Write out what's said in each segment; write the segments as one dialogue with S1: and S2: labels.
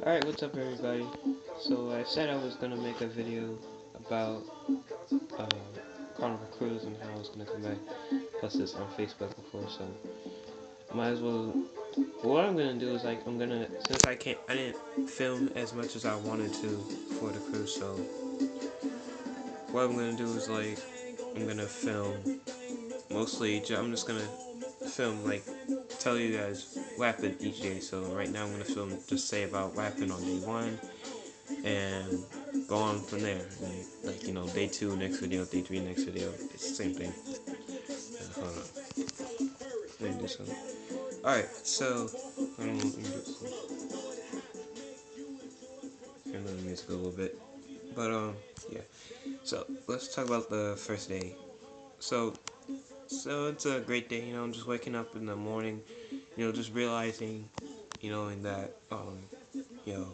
S1: Alright, what's up everybody? So I said I was gonna make a video about uh, Carnival Cruise and how I was gonna come back. Plus this on Facebook before, so might as well. What I'm gonna do is I'm gonna since I didn't film as much as I wanted to for the cruise. So what I'm gonna do is I'm gonna film mostly. I'm just gonna film tell you guys what happened each day. So right now I'm gonna film just say about what happened on day one and go on from there. And, day two, next video, day three, next video. It's the same thing. Hold on. Let me do something. Alright, so, turn the music a little bit. But, yeah. So, let's talk about the first day. So, it's a great day, I'm just waking up in the morning, just realizing, in that, you know,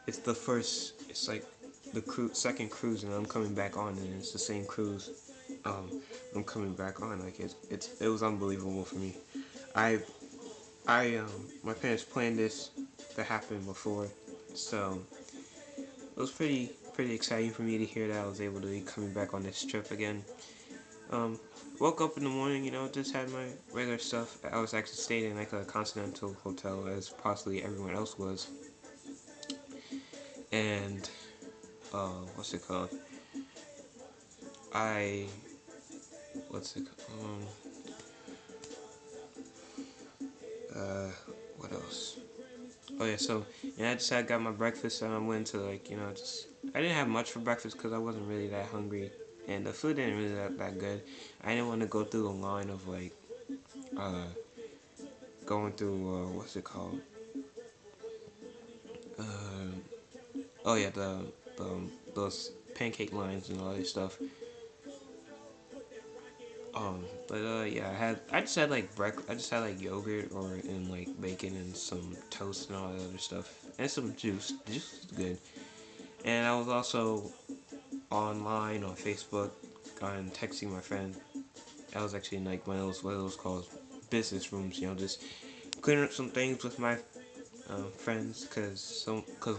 S1: it's like the second cruise, and I'm coming back on, and it's the same cruise. Um, I'm coming back on. It was unbelievable for me. I my parents planned this to happen before, so it was pretty exciting for me to hear that I was able to be coming back on this trip again. Um, Woke up in the morning, just had my regular stuff. I was actually staying in like a continental hotel, as possibly everyone else was, and what's it called? I what's it uh what else? Oh yeah, so I just had got my breakfast, and I went to just I didn't have much for breakfast because I wasn't really that hungry, and the food didn't really that good. I didn't want to go through the line of uh going through what's it called? Uh, oh yeah, the those pancake lines and all that stuff. But yeah, I just had like breakfast. I just had like yogurt or and like bacon and some toast and all that other stuff and some juice. Juice is good. And I was also online on Facebook and texting my friend. I was actually in like one of those called business rooms. Just clearing up some things with my friends because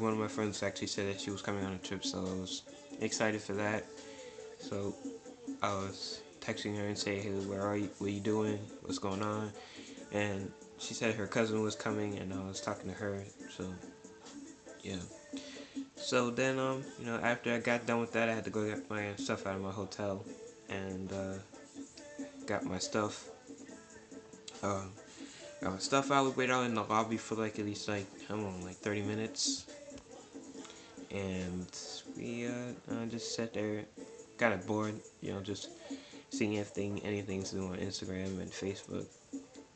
S1: one of my friends actually said that she was coming on a trip, so I was excited for that. So I was texting her and saying, "Hey, where are you? What are you doing? What's going on?" And she said her cousin was coming, and I was talking to her. So yeah. So then after I got done with that, I had to go get my stuff out of my hotel, and got my stuff. Uh, got my stuff out. We waited out in the lobby for like at least like I don't know, like 30 minutes, and we just sat there, got it bored, just seeing anything to do on Instagram and Facebook.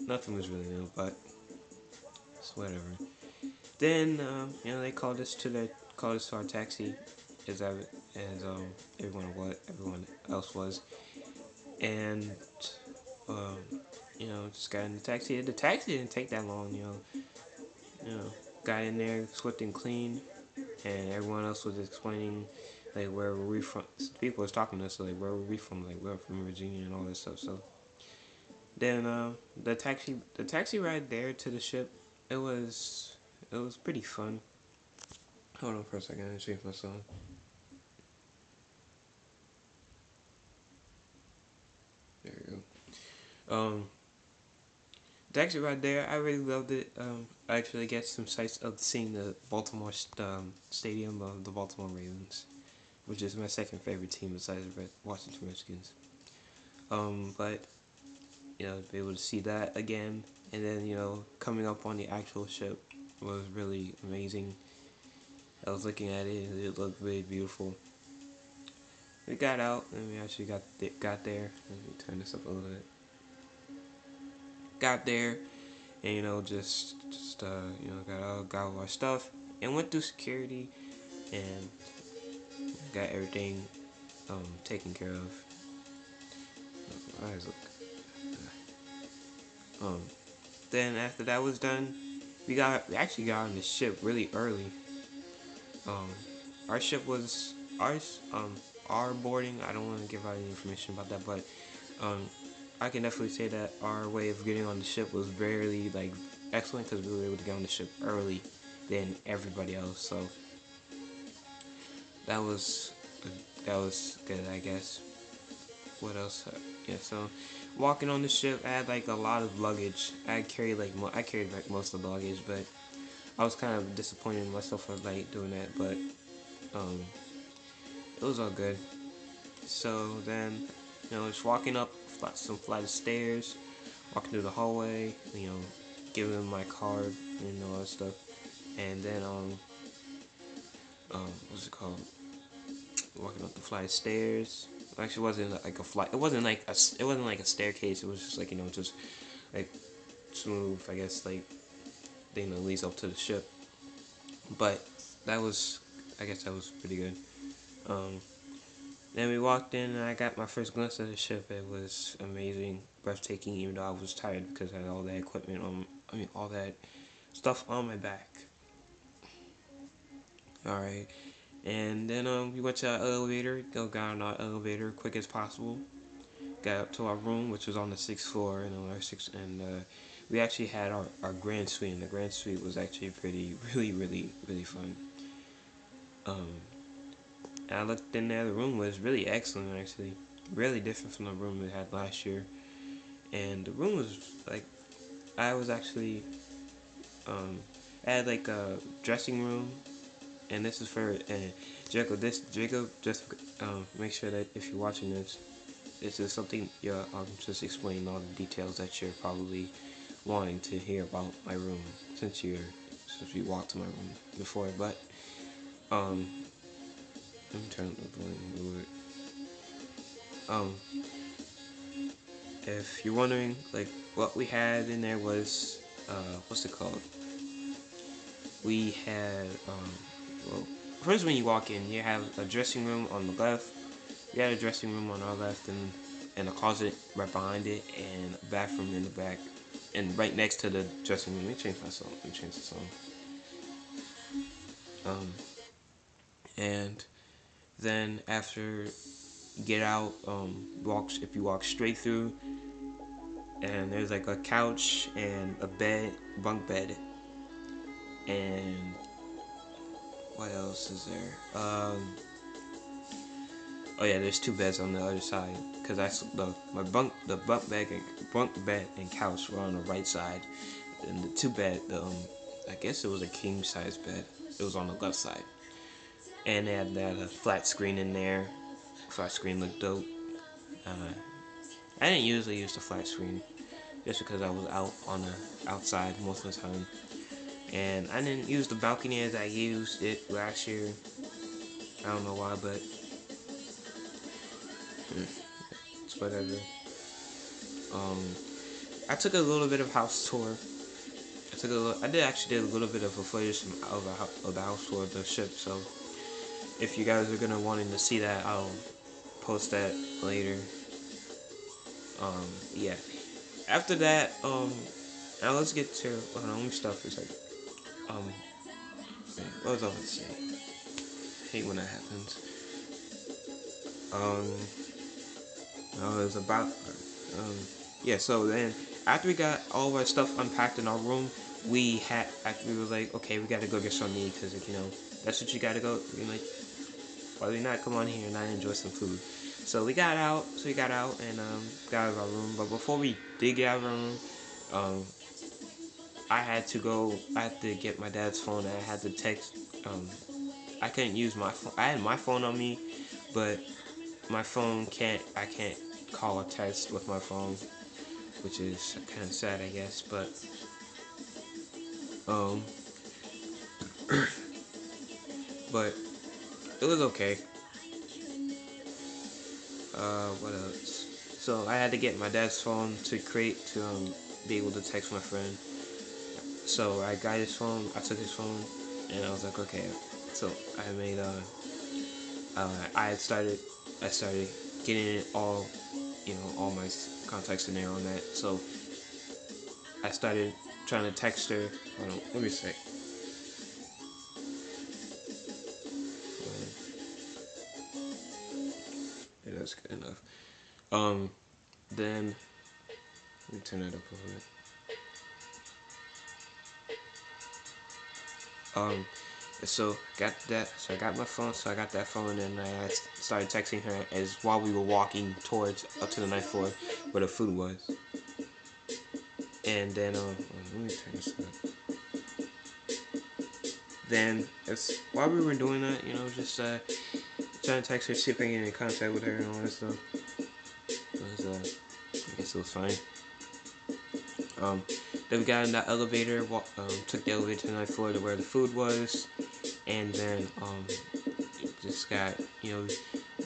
S1: Nothing was really new, but it's whatever. Then they called us to our taxi, as everyone else was, and um, just got in the taxi. The taxi didn't take that long, you know, got in there swift and clean, and everyone else was explaining like where were we from. People was talking to us like where were we from, like we're from Virginia and all this stuff. So then the taxi ride there to the ship, it was it was pretty fun. Hold on for a second, I change my song. There you go. Taxi ride there, I really loved it. I actually get some sights of seeing the Baltimore stadium of the Baltimore Ravens, which is my second favorite team besides the Washington Redskins. But to be able to see that again, and then coming up on the actual ship was really amazing. I was looking at it; and it looked really beautiful. We got out, and we actually got there. Let me turn this up a little bit. Got there, and got all our stuff, and went through security, and got everything taken care of. My eyes look. Um, then after that was done, we actually got on the ship really early. Um, our ship was ours. Our boarding. I don't want to give out any information about that, but um, I can definitely say that our way of getting on the ship was very excellent because we were able to get on the ship early, than everybody else. So that was that was good, I guess. What else? Yeah, so walking on the ship, I had like a lot of luggage. I carried like most of the luggage, but I was kind of disappointed in myself for like doing that. But um, it was all good. So then, just walking up some flight of stairs, walking through the hallway, giving them my card and all that stuff, and then what's it called? Walking up the flight of stairs. Actually, it wasn't like a flight. It wasn't like a staircase. It was just like just like smooth. I guess like leads up to the ship. But that was, I guess that was pretty good. Um, then we walked in and I got my first glimpse of the ship. It was amazing, breathtaking. Even though I was tired because I had all that equipment on. All that stuff on my back. All right. And then we went to our elevator. Got on our elevator quick as possible. Got up to our room, which was on the 6th floor, and we actually had our grand suite. And the grand suite was actually pretty, really fun. Um, and I looked in there. The room was really excellent, actually, really different from the room we had last year. And the room was like, I was actually, I had like a dressing room, and this is for Jacob. Just make sure that if you're watching this, this is something I'm just explaining all the details that you're probably wanting to hear about my room since you walked to my room before. But um, let me turn up the volume a little bit. Um, if you're wondering, like what we had in there was what's it called? We had well, first when you walk in, you have a dressing room on the left. We had a dressing room on our left and a closet right behind it and a bathroom in the back. And right next to the dressing room, let me change my song. Let me change the song. And then after you get out, if you walk straight through, and there's like a couch and a bed, bunk bed, and what else is there? Oh yeah, there's two beds on the other side because the bunk bed and couch were on the right side, and the two bed, I guess it was a king size bed. It was on the left side, and they had that flat screen in there. Flat screen looked dope. Uh, I didn't usually use the flat screen just because I was out on the outside most of the time, and I didn't use the balcony as I used it last year. I don't know why, but it's whatever. Um, I took a little bit of house tour. I did actually did a little bit of a footage of the house tour of the ship. So if you guys are gonna wanting to see that, I'll post that later. Yeah. After that, now let's get to let me stop for a second. Um, what was I going to say? I hate when that happens. Um, it was about yeah. So then after we got all of our stuff unpacked in our room, we were like, okay, we gotta go get something to eat because that's what you gotta go. You're like, why do we not come on here and I enjoy some food? So we got out. And got out of our room. But before we did get out of our room, um, I had to get my dad's phone. And I had to text. I couldn't use my phone. I had my phone on me, but my phone can't. I can't call or text with my phone, which is kind of sad, I guess. But um, but it was okay. What else? So I had to get my dad's phone to be able to text my friend. So I got his phone. I took his phone, and I was like, okay. So I made I started getting it all, all my contacts in there on that. So I started trying to text her. Hold on, let me see. Yeah, that's good enough. Um, then let me turn that up a little bit. Um, so got that. So I got my phone. So I got that phone, and I started texting her as while we were walking towards up to the ninth floor where the food was. And then let me turn this up. Then it's while we were doing that, just trying to text her, see if I can get in contact with her and all that stuff. I guess it was fine. Um, then we got in that elevator, took the elevator to the ninth floor to where the food was, and then just got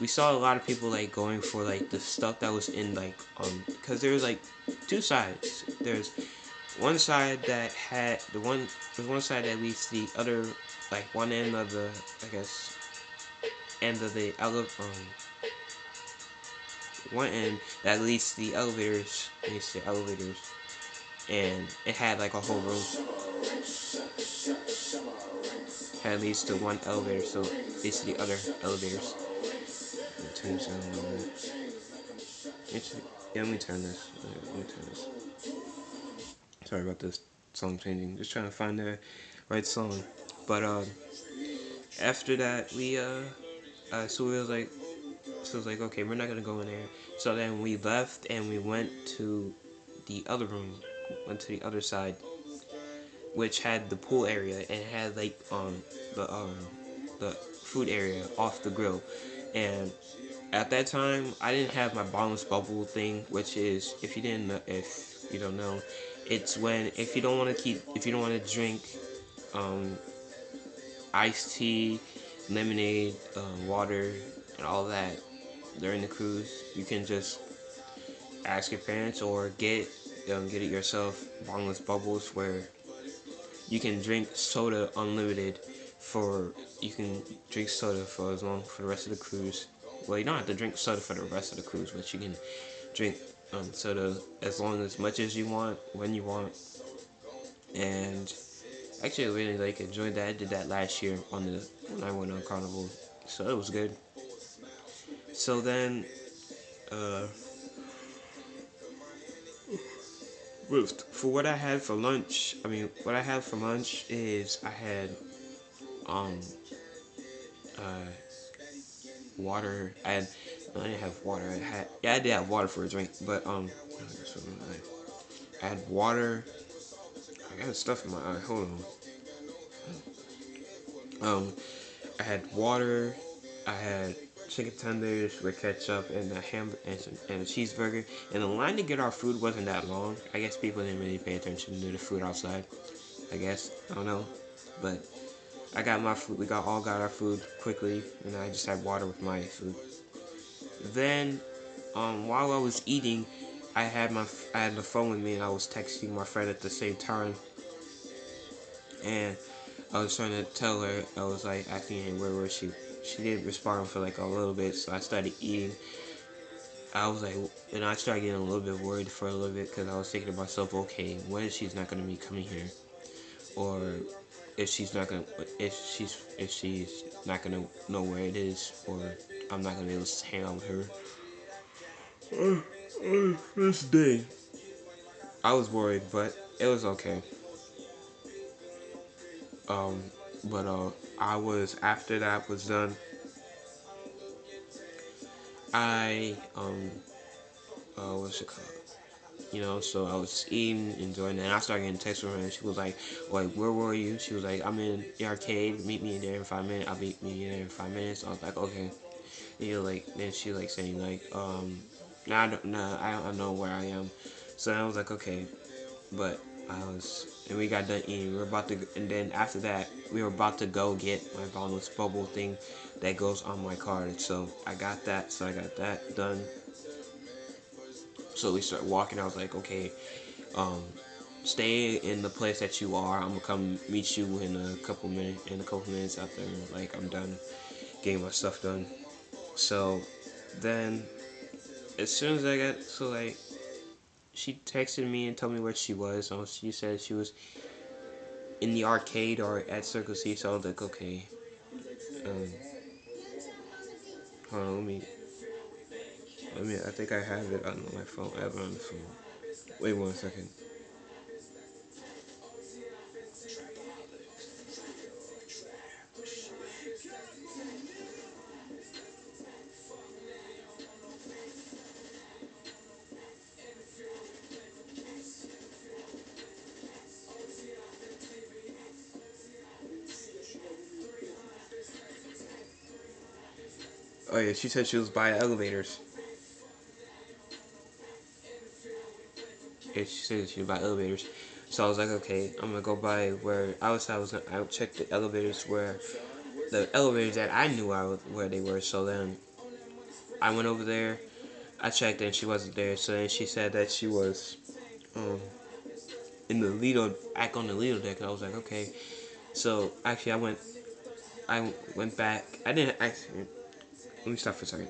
S1: we saw a lot of people like going for like the stuff that was in like because there was like two sides. There's one side that had there's one side that leads to the other, like one end of the, I guess, end of the one end that leads to the elevators, and it had like a whole room. Had leads to one elevator, so it leads to the other elevators. Let me turn this on. Yeah, let me turn this. Let me turn this. Sorry about this song changing. Just trying to find the right song. But after that, so we was like, okay, we're not gonna go in there. So then we left and we went to the other room, went to the other side, which had the pool area and it had like the food area off the grill. And at that time, I didn't have my bottomless bubble thing, which is, if you don't know, it's when if you don't want to drink um, iced tea, lemonade, water, and all that during the cruise, you can just ask your parents or get it yourself. Bottomless bubbles, where you can drink soda unlimited for you can drink soda for as long for the rest of the cruise. Well, you don't have to drink soda for the rest of the cruise, but you can drink soda as long as much as you want when you want. And actually, I really like enjoyed that. I did that last year when I went on Carnival, so it was good. So then, uh, for what I had for lunch, what I had for lunch is I had um uh water. I didn't have water. I did have water for a drink, but I had water. I got stuff in my eye. Hold on. I had water. I had chicken tenders with ketchup and a and a cheeseburger. And the line to get our food wasn't that long. I guess people didn't really pay attention to the food outside. I guess I don't know, but I got my food. We all got our food quickly, and I just had water with my food. Then, while I was eating, I had the phone with me, and I was texting my friend at the same time, and I was trying to tell her. I was like asking her where was she. She didn't respond for like a little bit, so I started eating. I was like, and I started getting a little bit worried for a little bit because I was thinking to myself, okay, what if she's not gonna be coming here, or if she's not gonna, if she's not gonna know where it is, or I'm not gonna be able to hang out with her. This day, I was worried, but it was okay. Um, but I was after that was done. I what's it called? So I was eating, enjoying it, and I started getting texts from her, and she was like, where were you? She was like, I'm in the arcade, meet me in there in 5 minutes. I'll meet me in there in 5 minutes. I was like, okay. And then she like saying like, nah, I don't know where I am. So I was like, okay, but and we got done eating. We were about to, and then after that, we were about to go get my bottomless bubble thing that goes on my card. So I got that. So I got that done. So we started walking. I was like, okay, um, stay in the place that you are. I'm gonna come meet you in a couple minutes. In a couple minutes after, like, I'm done getting my stuff done. So then, as soon as I got, so like, she texted me and told me where she was. So she said she was in the arcade or at Circle C. So I was like, okay, um, hold on, I think I have it on my phone. I have it on the phone. Wait 1 second. Oh yeah, she said she was by the elevators. Yeah, she said she was by elevators. So I was like, okay, I'm gonna go by where I would check the elevators where the elevators that I knew where they were. So then I went over there. I checked and she wasn't there. So then she said that she was um, in the Lido, back on the Lido deck. And I was like, okay. So actually, I went back. I didn't actually. Let me stop for a second.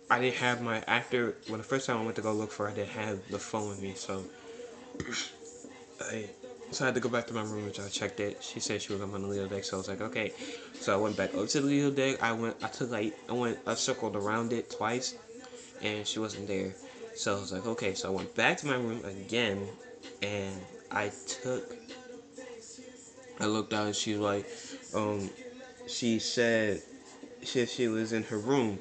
S1: I didn't have my after when the first time I went to go look for her, I didn't have the phone with me. So I so I had to go back to my room, which I checked it. She said she was on the Lido deck, so I was like, okay. So I went back up to the Lido deck. I circled around it twice, and she wasn't there. So I was like, okay. So I went back to my room again, and I took. I looked out, and she was like, um, she said she was in her room.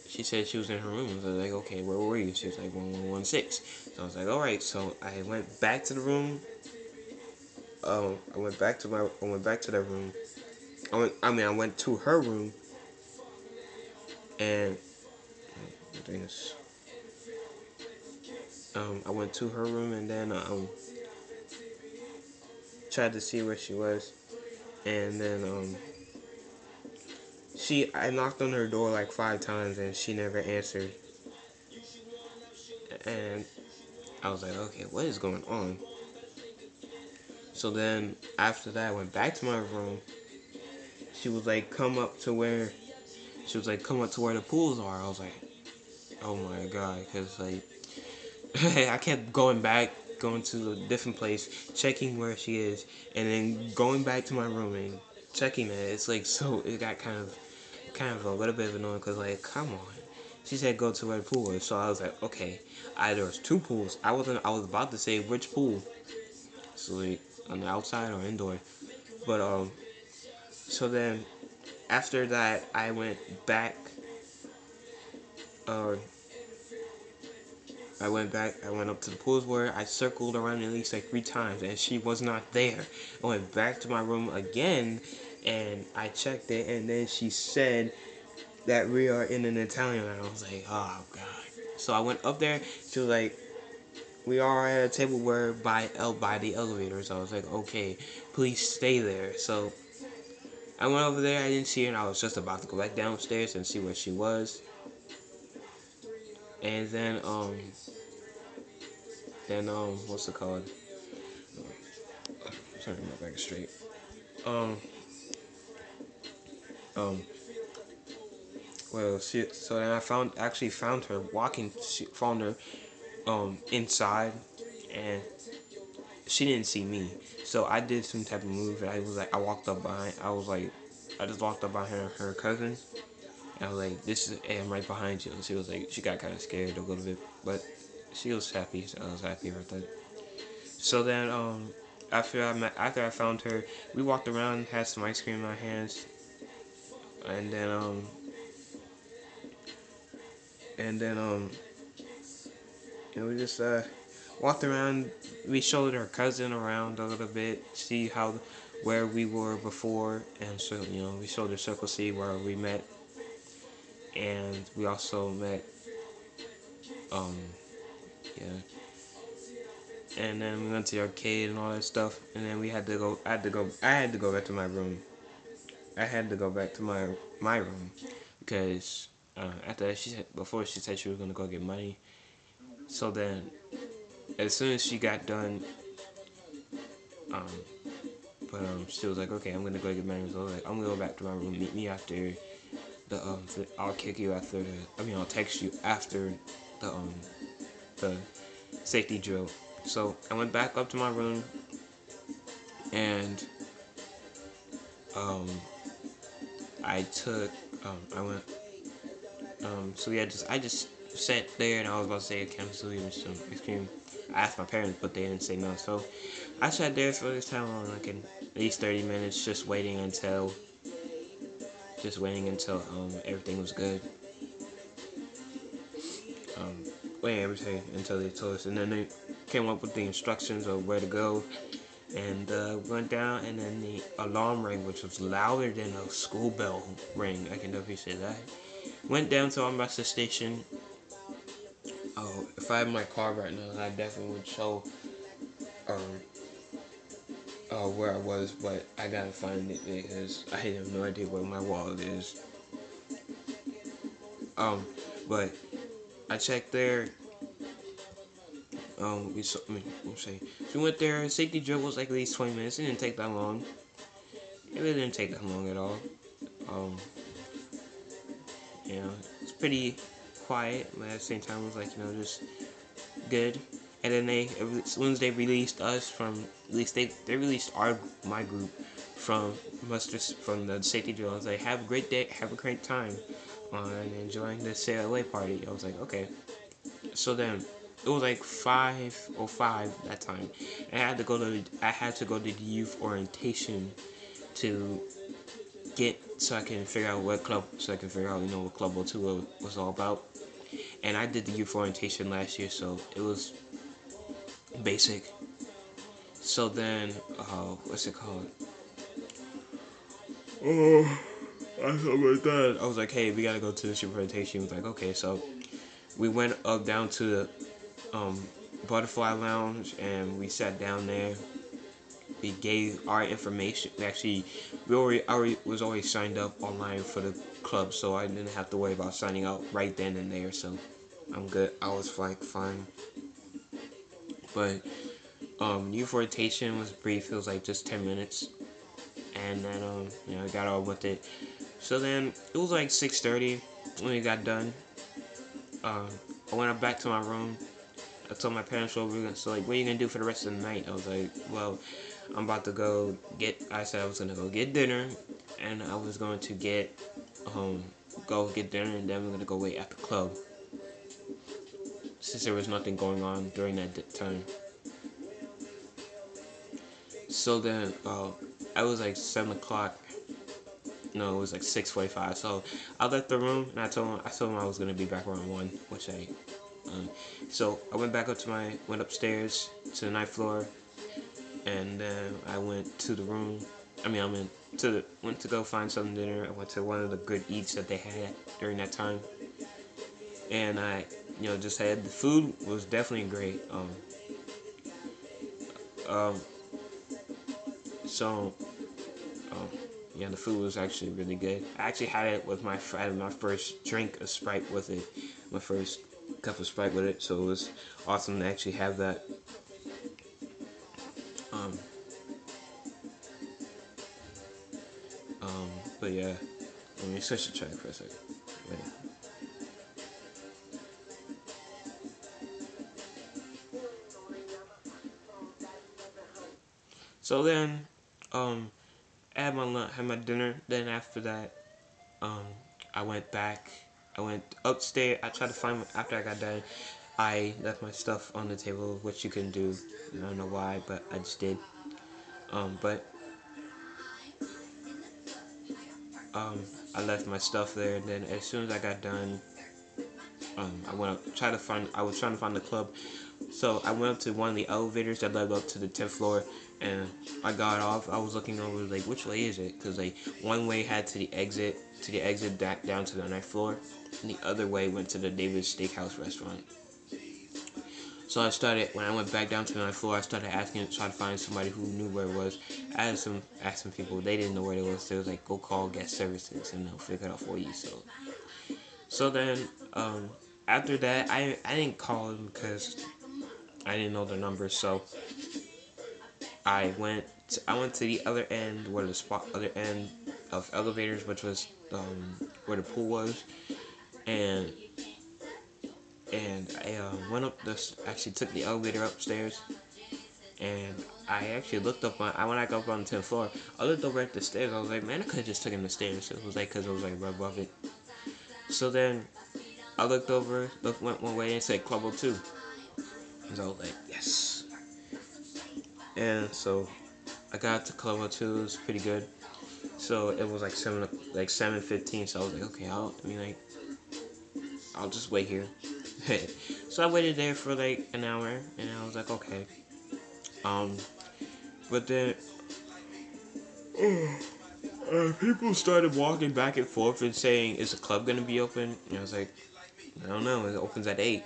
S1: She said she was in her room. So I was like, okay, where were you? She was like 1116. So I was like, all right. So I went back to the room. I went back to the room. I went to her room, and I went to her room, and then tried to see where she was, and then I knocked on her door like 5 times, and she never answered, and I was like, okay, what is going on? So then after that, I went back to my room. She was like, come up to where the pools are. I was like, oh my god, because like I kept going to a different place, checking where she is, and then going back to my room and checking it. It's like so it got kind of a little bit of annoying because like come on. She said go to where the pool is, so I was like okay. There was 2 pools. I was about to say which pool, so like on the outside or indoor, but so then after that I went back. Uh, I went back. I went up to the pools where I circled around at least like 3 times, and she was not there. I went back to my room again, and I checked it, and then she said that we are in an Italian. And I was like, oh god. So I went up there. She was like, we are at a table where by the elevators. I was like, okay, please stay there. So I went over there. I didn't see her, and I was just about to go back downstairs and see where she was. And what's it called? Sorry, my back is straight. Um, um, well, so then I found her walking. She found her inside, and she didn't see me. So I did some type of move. I walked up behind. I just walked up behind her cousin. And I was like, this is I'm right behind you. And she was like, she got kind of scared a little bit, but she was happy. So I was happy with that. So then after I found her, we walked around, had some ice cream in our hands, and then and then we just walked around. We showed her cousin around a little bit, see where we were before, and so we showed her Circle C where we met, and we also met um yeah, and then we went to the arcade and all that stuff, and then we had to go. I had to go back to my room. I had to go back to my room because after that she said she was gonna go get money. So then as soon as she got done, um, but she was like, okay, I'm gonna go get money. So I was like, I'm gonna go back to my room. Meet me after I'll kick you after I'll text you after the safety drill. So I went back up to my room and um, I took I went so yeah, I just sat there and I was about to say, can I still eat some ice cream? I asked my parents, but they didn't say no. So I sat there for this time on like at least 30 minutes, just waiting until everything was good. Waiting everything until they told us, and then they came up with the instructions of where to go. And went down, and then the alarm rang, which was louder than a school bell ring. I can definitely say that. Went down to our bus station. Oh, if I had my car right now, I definitely would show um, where I was, but I gotta find it because I have no idea where my wallet is. Um, but I checked there. We saw, I mean, we'll say. So we went there. Safety drill was like at least 20 minutes. It didn't take that long. It really didn't take that long at all. Um, you know, it's pretty quiet, but at the same time, it was like, just good. And then as soon as they released us from, at least they released my group from from the safety drill. I was like, have a great day, have a great time on enjoying the sail away party. I was like, okay. So then it was like 5:05 that time. I had to go to the youth orientation to get so I can figure out what club so I can figure out what Club O2 was all about. And I did the youth orientation last year, so it was basic. So then, what's it called? Oh, I told my dad. I was like, hey, we gotta go to this youth orientation. He was like, okay. So we went up down to the Butterfly Lounge, and we sat down there. We gave our information. Actually, already was always signed up online for the club, so I didn't have to worry about signing out right then and there. So I'm good. I was like fine. But youth rotation was brief. It was like just 10 minutes, and then I got on with it. So then it was like 6:30 when we got done. Um, I went up back to my room. I told my parents what we were gonna. So like, what are you gonna do for the rest of the night? I was like, well, I'm about to go get. I said I was gonna go get dinner, and I was going to um, go get dinner, and then we're gonna go wait at the club. Since there was nothing going on during that time. So then, I was like 7 o'clock. No, it was like 6:45. So I left the room, and I told him I was gonna be back around 1, which I. So I went upstairs to the ninth floor, and then I went to the room. Went to go find some dinner. I went to one of the good eats that they had during that time, and I, just had the food was definitely great. Um, so, um, yeah, the food was actually really good. I actually had it with I had my first drink of Sprite with it, my first cup of Sprite with it. So it was awesome to actually have that. Um, um, but yeah, let me switch the track for a second. Wait. So then, um, I had my lunch, had my dinner. Then after that, um, I went back. I went upstairs. I tried to find after I got done. I left my stuff on the table, which you can do. I don't know why, but I just did. But um, I left my stuff there. And then as soon as I got done, I went up. I was trying to find the club. So I went up to one of the elevators that led up to the 10th floor, and I got off. I was looking over like, which way is it? Because like one way had to the exit back down to the 9th floor, and the other way went to the David's Steakhouse restaurant. So when I went back down to the 9th floor, I started trying to find somebody who knew where it was. Asked some people, they didn't know where it was. They was like, go call guest services and they'll figure it out for you. So then, after that, I didn't call them because I didn't know their numbers. So I went to the other end where other end of elevators, which was where the pool was, and I went up this. Actually, took the elevator upstairs, and I actually looked up on. When I got up on the 10th floor, I looked over at the stairs. I was like, man, I could have just taken the stairs. It was like because it was like right above it. So then I went one way and said Club O2. And I was like, yes. And so I got to Club O2. It was pretty good. So it was like 7:15. So I was like, okay, I'll just wait here. So I waited there for like an hour, and I was like, okay. Um, But then people started walking back and forth and saying, "Is the club gonna be open?" And I was like, "I don't know. It opens at 8."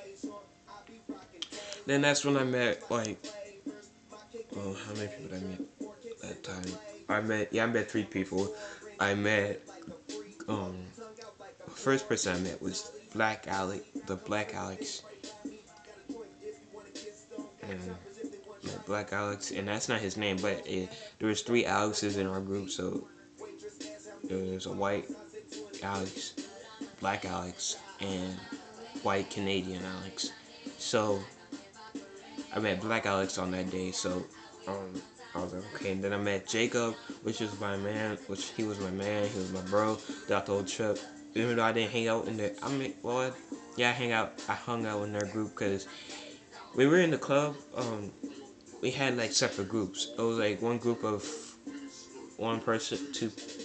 S1: Then that's when I met like, oh, how many people did I meet that time? I met 3 people. I met um first person I met was Black Alex, and Black Alex, and that's not his name, but there was 3 Alexes in our group, so there was a white Alex, Black Alex, and white Canadian Alex. So I met Black Alex on that day, so um, I was like, okay. And then I met Jacob, which he was my man, he was my bro throughout the whole trip. Even though I didn't hang out in the, yeah, I hung out in their group because when we were in the club, we had like separate groups. It was like one group of one person,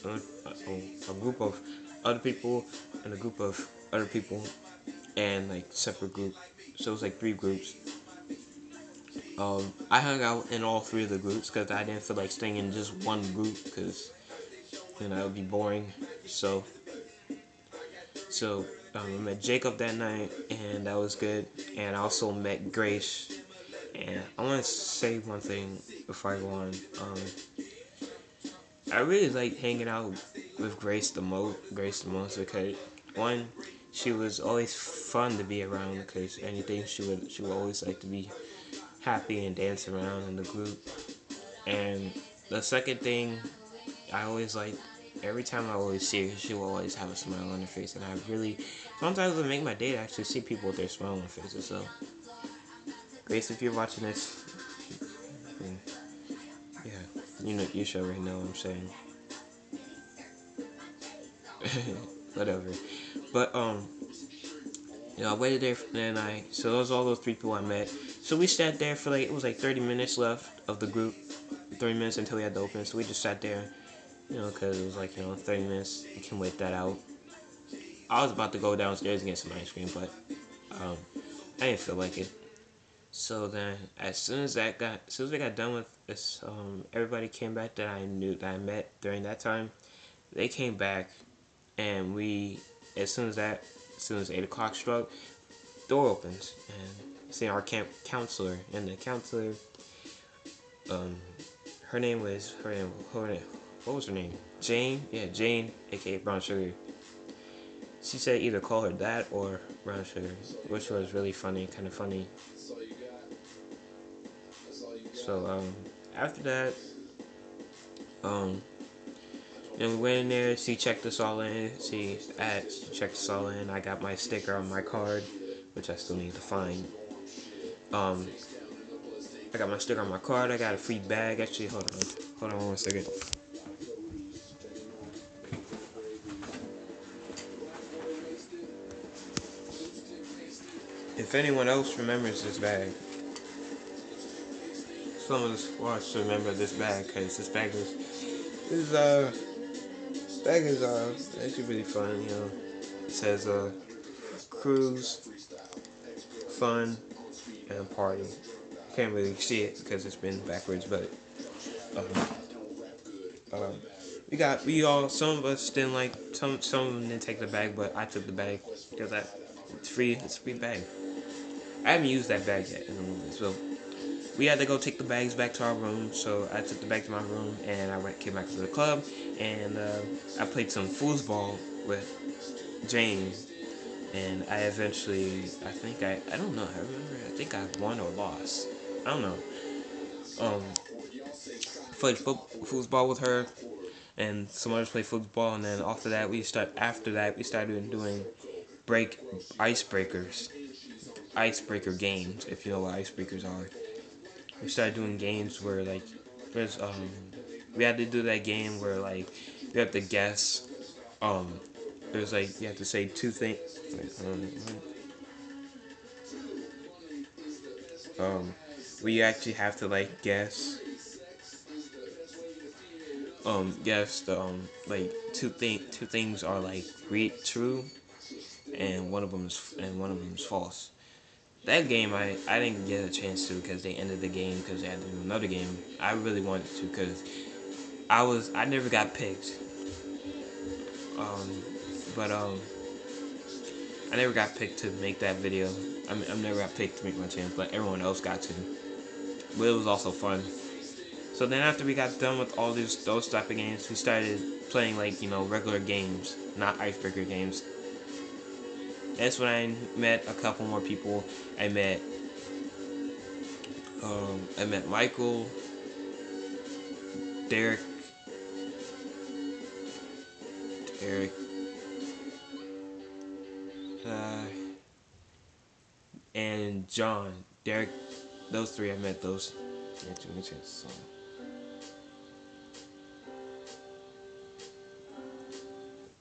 S1: a group of other people, and a group of other people, and like separate group. So it was like 3 groups. I hung out in all 3 of the groups because I didn't feel like staying in just one group because it would be boring. So I met Jacob that night, and that was good. And I also met Grace. And I want to say one thing before I go on. I really like hanging out with Grace the most because one, she was always fun to be around because anything she would always like to be happy and dance around in the group. And the second thing, I always like every time I always see her, she will always have a smile on her face, and I really sometimes it would make my day to actually see people with their smile on their faces. So, Grace, if you're watching this, then, yeah, you should already know what I'm saying. Whatever. But I waited there, and so those all those 3 people I met. So we sat there for like it was like 30 minutes left of the group, 30 minutes until we had to open. So we just sat there, because it was like 30 minutes. You can wait that out. I was about to go downstairs and get some ice cream, but um, I didn't feel like it. So then, as soon as we got done with this, everybody came back that I met during that time. They came back, and as soon as 8 o'clock struck, door opens, and see our camp counselor, and the counselor, um, her name, what was her name? Jane, yeah, Jane, aka Brown Sugar. She said either call her that or Brown Sugar, which was really funny, kind of funny. So after that, um, we went in there. She checked us all in. She checked us all in. I got my sticker on my card, which I still need to find. Um, I got my sticker on my card. I got a free bag. Actually, hold on 1 second. If anyone else remembers this bag, some of the squads remember this bag because this bag is actually really fun. It says cruise, fun, and party. Can't really see it because it's been backwards, but um, um, we all some of us didn't like some of them didn't take the bag, but I took the bag because it's free. It's a free bag. I haven't used that bag yet in the movie, so we had to go take the bags back to our room. So I took the bag to my room, and came back to the club, and I played some foosball with James, and I don't know. I think I won or lost. I don't know. Um, played foosball with her, and some others played football, and then after that we started doing break icebreakers, icebreaker games. If you know what icebreakers are, we started doing games where like there's we had to do that game where like you have to guess there's like you have to say 2 things. Um, we actually have to like guess the like two things are like true, and one of them is false. That game I didn't get a chance to because they ended the game because they had to do another game. I really wanted to because I never got picked. Um, but I never got picked to make that video. I never got picked to make my channel, but everyone else got to. But it was also fun. So then after we got done with all those type of games, we started playing like regular games, not icebreaker games. That's when I met a couple more people. I met Michael, Derek, Derek, uh, and John. Derek, those three I met those.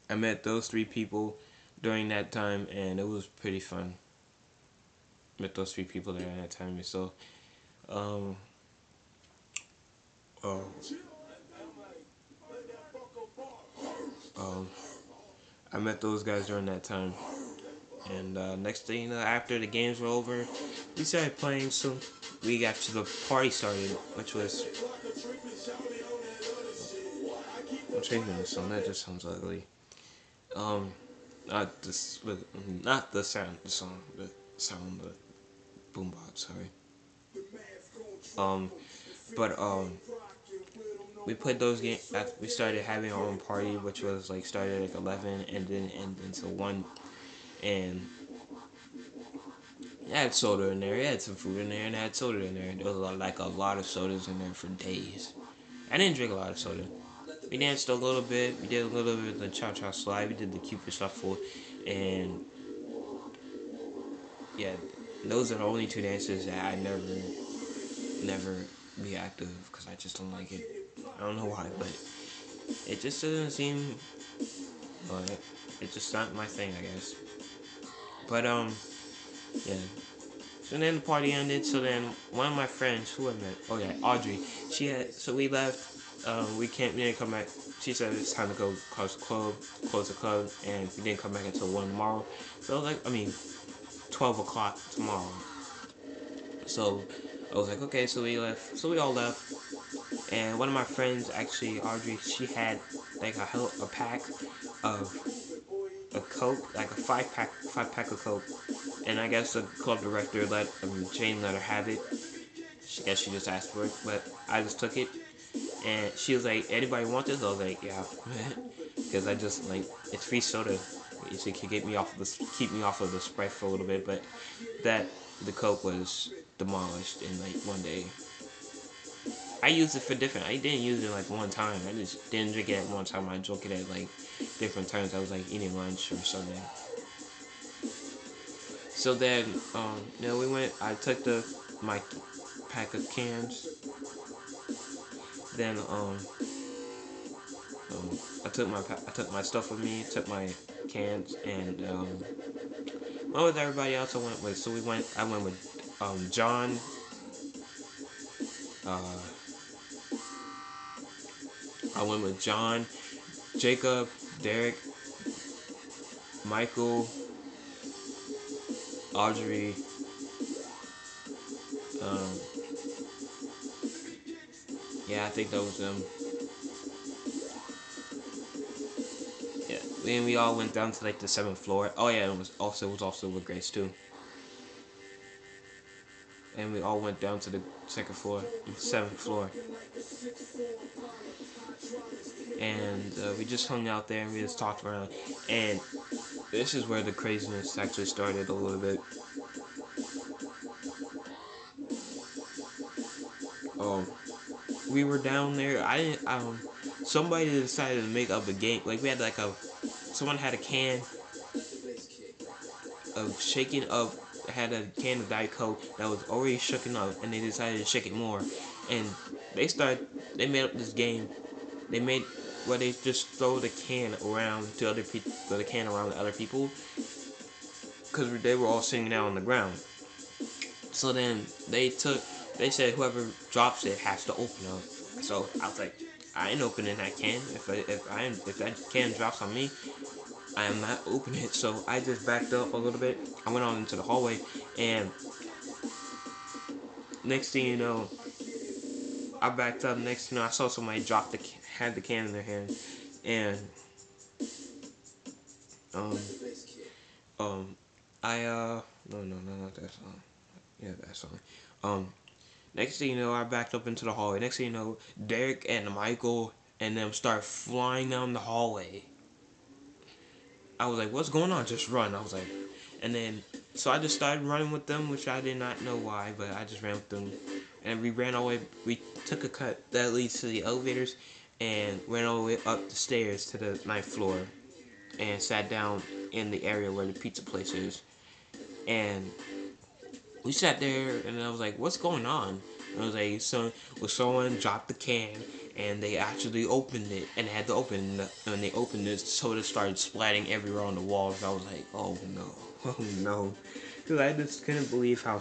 S1: I met those three people during that time, and it was pretty fun. Met those three people during that time, so um, um, um, I met those guys during that time. And next thing you know, after the games were over, we started playing. So we got to the party started, which was I'm changing the song. That just sounds ugly. Um, not this, not the sound, the song, the sound, the boombox. Sorry. Um, but we played those games. We started having our own party, which was like started at like 11 and then ended until 1. And it had soda in there. It had some food in there, and it had soda in there. There was like a lot of sodas in there for days. I didn't drink a lot of soda. We danced a little bit. We did a little bit of the cha-cha slide. We did the Cupid shuffle, and yeah, those are the only two dances that I never be active because I just don't like it. I don't know why, but it just doesn't seem. It's just not my thing, I guess. But yeah. So then the party ended. So then one of my friends who I met, oh yeah, Audrey, so we left. We didn't come back. She said it's time to go close the club, and we didn't come back until 1 tomorrow. So like, 12 o'clock tomorrow. So I was like, okay, so we left. So we all left, and one of my friends, actually Audrey, she had like a pack of a Coke, like a five pack of Coke, and I guess the club director Jane let her have it. She guess she just asked for it, but I just took it, and she was like, "Anybody want this?" I was like, "Yeah," because I just like it's free soda. It could keep me off of the Sprite for a little bit, but that the Coke was demolished in like 1 day. I used it for different. I didn't use it like one time. I just didn't drink it at one time. I drank it at like different times. I was like eating lunch or something. So then, we went. I took my pack of cans. Then, I took my stuff with me. Took my cans and went with everybody else I went with. So we went. I went with John. Uh, I went with John, Jacob, Derek, Michael, Audrey. Um, yeah, I think that was them. Yeah, and we all went down to like the 7th floor. Oh yeah, it was also with Grace too. And we all went down to the 7th floor, and we just hung out there and we just talked around. And this is where the craziness actually started a little bit. Um, we were down there. I didn't. Somebody decided to make up a game. Like we had someone had a can of shaking up. Had a can of Diet Coke that was already shaken up, and they decided to shake it more. And they started. They made up this game. They made where they just throw the can around to other people, throw the can around to other people, because they were all sitting down on the ground. So then they said whoever drops it has to open it. So I was like, I ain't opening that can. If that can drops on me, I am not opening it. So I just backed up a little bit. I went on into the hallway, and next thing you know, I backed up. Next thing you know, I saw somebody drop had the can in their hand, and um um I no, not that song. Yeah, that song. Um Next thing you know, I backed up into the hallway. Next thing you know, Derek and Michael and them start flying down the hallway. I was like, "What's going on? Just run!" I was like, and then so I just started running with them, which I did not know why, but I just ran with them, and we ran all the way. We took a cut that leads to the elevators, and ran all the way up the stairs to the ninth floor, and sat down in the area where the pizza place is, and we sat there, and I was like, "What's going on?" And I was like, someone dropped the can, and they actually opened it, and they had to open it, and they opened it, soda started splatting everywhere on the walls. I was like, "Oh no, oh no," because I just couldn't believe how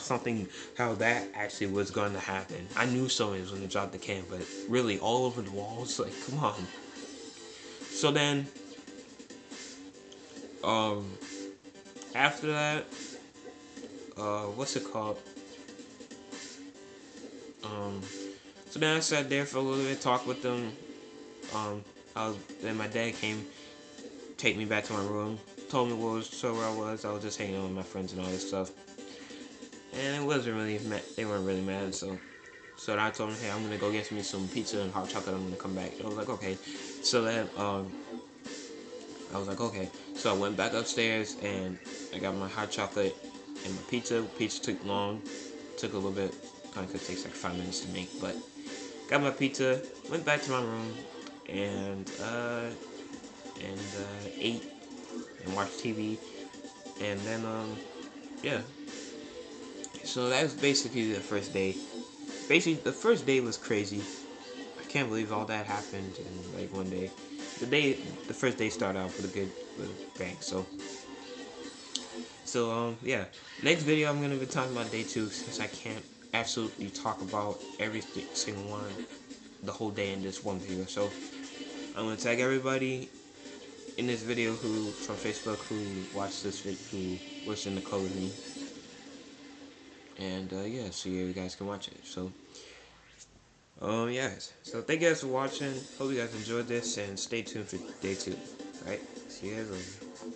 S1: that actually was going to happen. I knew someone was going to drop the can, but really, all over the walls, like, come on. So then, um, after that, what's it called? Um, so then I sat there for a little bit, talked with them. Um, then my dad came, take me back to my room, told me where I was. I was just hanging out with my friends and all this stuff, and it wasn't really they weren't really mad. So I told them, hey, I'm gonna go get me some pizza and hot chocolate. I'm gonna come back. I was like, okay. So then I was like, okay. So I went back upstairs and I got my hot chocolate and my pizza. Pizza took long, took a little bit. Kind of takes like 5 minutes to make, but got my pizza. Went back to my room and ate and watched TV, and then yeah. So that was basically the first day. Basically, the first day was crazy. I can't believe all that happened in like one day. The first day started off with a bang. So yeah. Next video I'm gonna be talking about day two since I can't absolutely talk about every single one the whole day in this one video. So I'm gonna tag everybody in this video who from Facebook who watched this video, who was in the code with me, and yeah, so you guys can watch it. So yes, so thank you guys for watching. Hope you guys enjoyed this, and stay tuned for day two. All right, see you guys later.